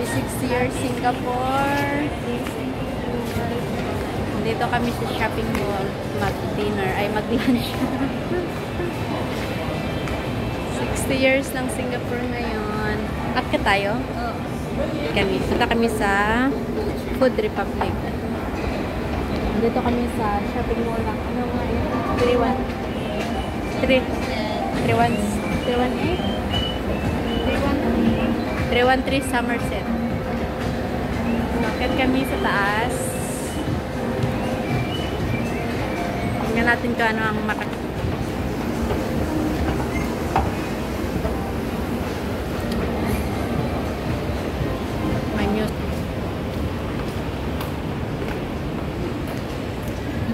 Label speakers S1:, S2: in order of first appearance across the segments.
S1: Happy 6 years Singapore. Dito kami sa shopping mall. Mag-dinner. Ay, mag-lunch. 60 years ng Singapore ngayon. Akit tayo? Oo. Punta kami sa Food Republic. Dito kami sa shopping mall lang. Ano nga yun? 313 Somerset. Akit kami sa taas. Tingnan natin kung ano ang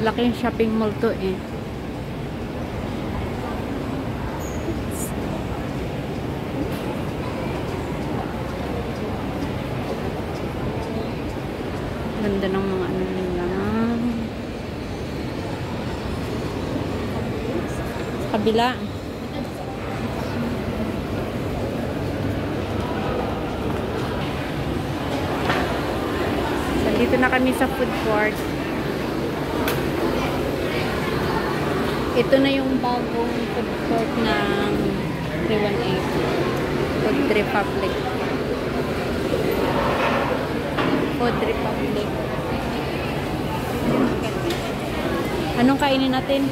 S1: laking shopping mall to eh. Ganda ng mga ano nila. Sa kabila. So, dito na kami sa food court. Ito na yung bagong food court ng 318 Food Republic. Food Republic. Anong kainin natin?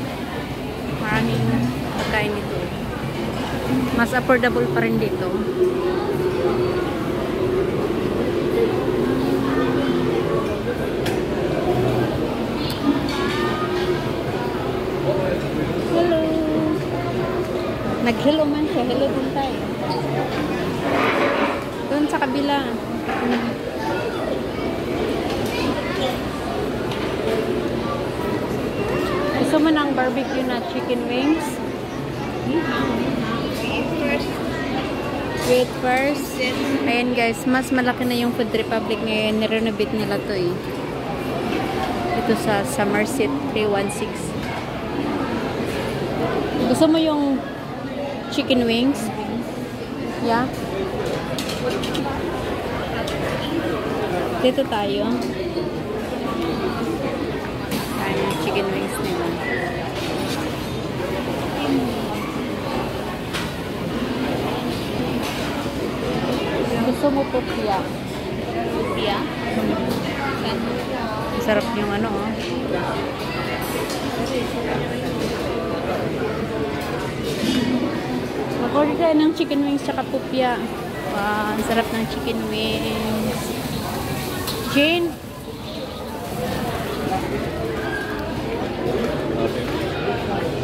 S1: Maraming pagkain dito. Mas affordable pa rin dito. Hello. Nag-hello man siya. Hello din tayo. Doon sa kabila. Gusto mo ng barbecue na chicken wings? Wait first. Ayan guys, mas malaki na yung Food Republic ngayon. Nirenovate nila to eh. Ito sa Somerset 316. Gusto mo yung chicken wings? Yeah? Dito tayo. Ayan yung chicken wings nila. Gusto mo pupia? Pupia? Sarap yung ano oh. Mag-order tayo ng chicken wings tsaka pupia. Wow, ang sarap ng chicken wings. Jane?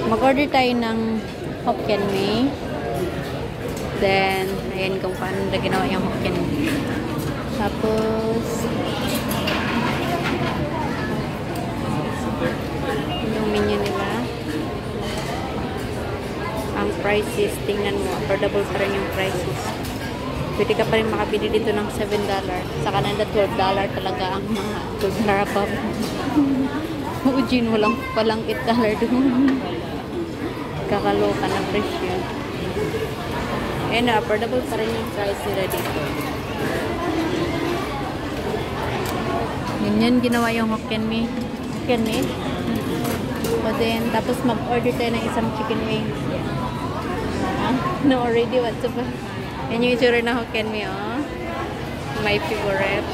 S1: Mag-order tayo ng Hokkien Mee. Then, ayan kung paano na ginawa yung Hokkien Mee. Tapos, yung menu nila. Ang prices, tingnan mo, affordable pa rin yung prices. Pwede ka pa rin makabili dito ng $7. Sa Canada, $12 talaga ang mga $12 pa. Ujin, walang $8 doon. Kakaloka na presyo. And affordable pa rin yung price nila dito. Ganyan, ginawa yung Hokkien Mee. Hokkien Mee. O then, tapos mag-order tayo ng isang chicken wings. No, already, what's up? Yan yung itsura na Hokkien Mee, oh. My favorite.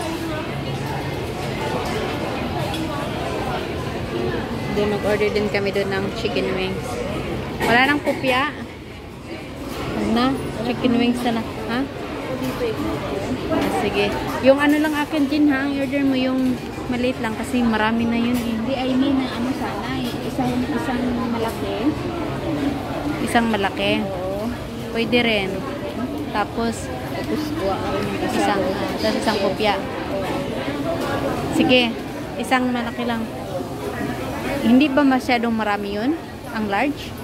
S1: Then, mag-order din kami doon ng chicken wings. Wala nang pupya. Ano na? Chicken wings na. Ha? Sige. Yung ano lang akin din, ha? Ang order mo yung maliit lang kasi marami na yun, eh.
S2: Hindi, I mean, ano sana, isang malaki.
S1: Isang malaki?
S2: Oo.
S1: Pwede rin. Tapos
S2: kuha ka rin ng
S1: isang kopya. Sige, isang malaki lang. Hindi ba masyadong marami yun? Ang large?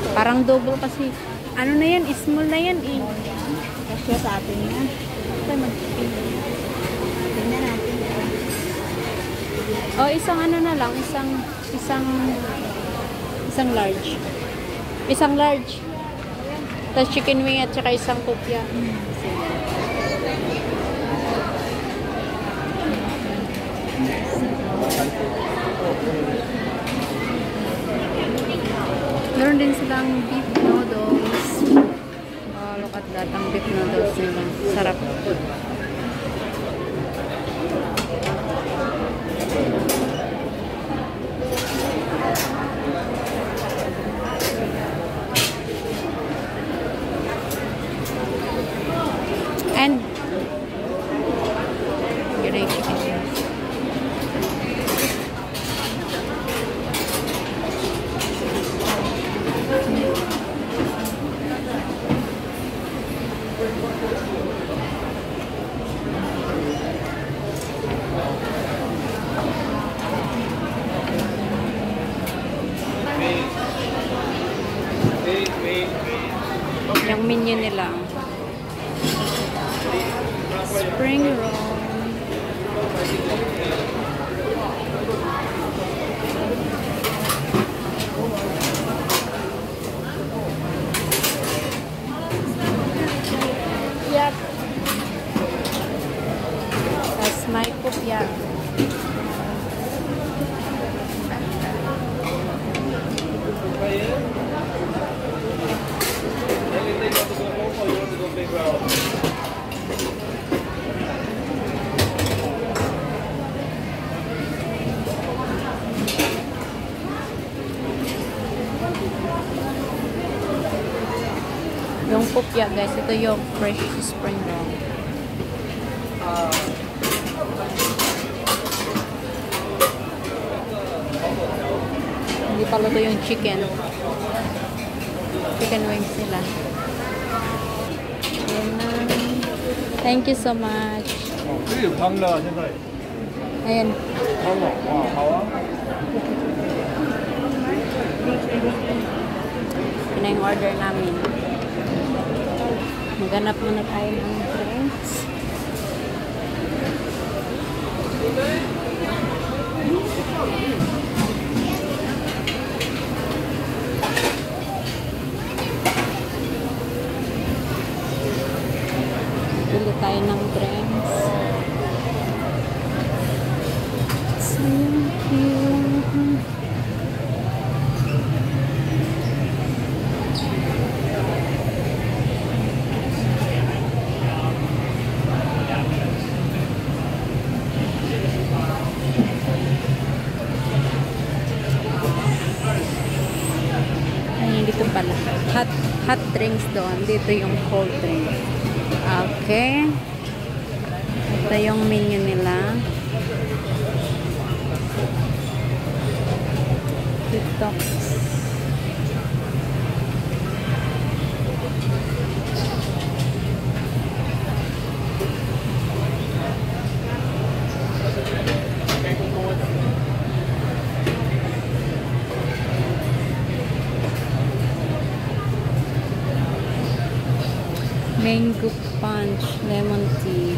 S1: Parang double kasi. Ano na yan? Small na yan eh.
S2: Kasi sa atin yan. Ito mag-pin. Tingnan natin.
S1: O, isang ano na lang. Isang large. Isang large. Tapos chicken wing at saka isang kopya. Meron din silang beef noodles. Oh, look at that. Ang beef noodles nila. Sarap. And yun ay chicken wings. Yung menu nila. Spring roll.
S2: Yep.
S1: That's my kopya. Yung kopya guys, ito yung fresh spring roll. Hindi pa luto yung chicken. Chicken wings nila. Ayan na. Thank you so much.
S3: 这有汤的啊，现在
S1: Ayan.
S3: 汤了，哇，好啊。
S1: Yun na yung order namin. Maghanap muna tayo ng drinks. Bili tayo ng drinks. So cute. Dito pala. Hot drinks doon. Dito yung cold drink. Okay. Ito yung menu nila. TikToks. Mango punch, lemon tea.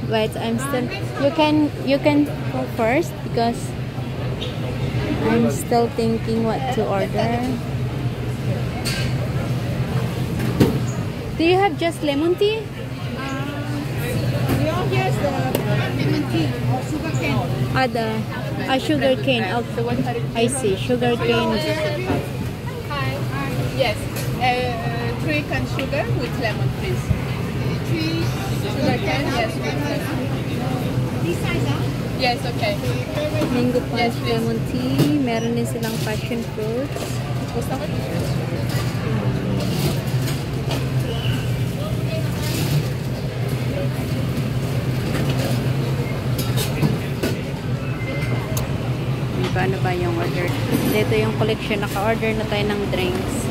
S1: Wait, I'm still. You can go first because I'm still thinking what to order. Do you have just lemon tea?
S2: Here's the lemon tea or sugar cane.
S1: Sugar cane. Okay. I see. Sugar cane.
S2: Hi. Yes. 3 can sugar with lemon, please. 3 sugar cane, yes. This size, huh? Yes, okay.
S1: Mango punch,
S2: Yes, please.
S1: lemon tea. Meron din silang passion fruits.
S2: Gusto mo?
S1: Ano ba yung order? Dito yung collection. Naka-order na tayo ng drinks.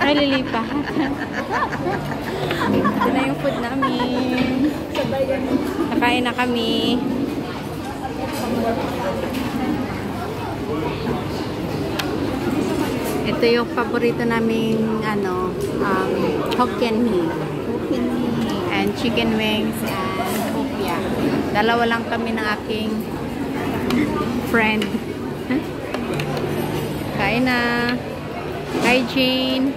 S1: Ay, lilipat. Ito na yung food namin. Nakain na kami. Ito yung paborito naming Hokkien mee. And chicken wings and opia. Dalawa lang kami ng aking friend. Kain na. Hi, Jane.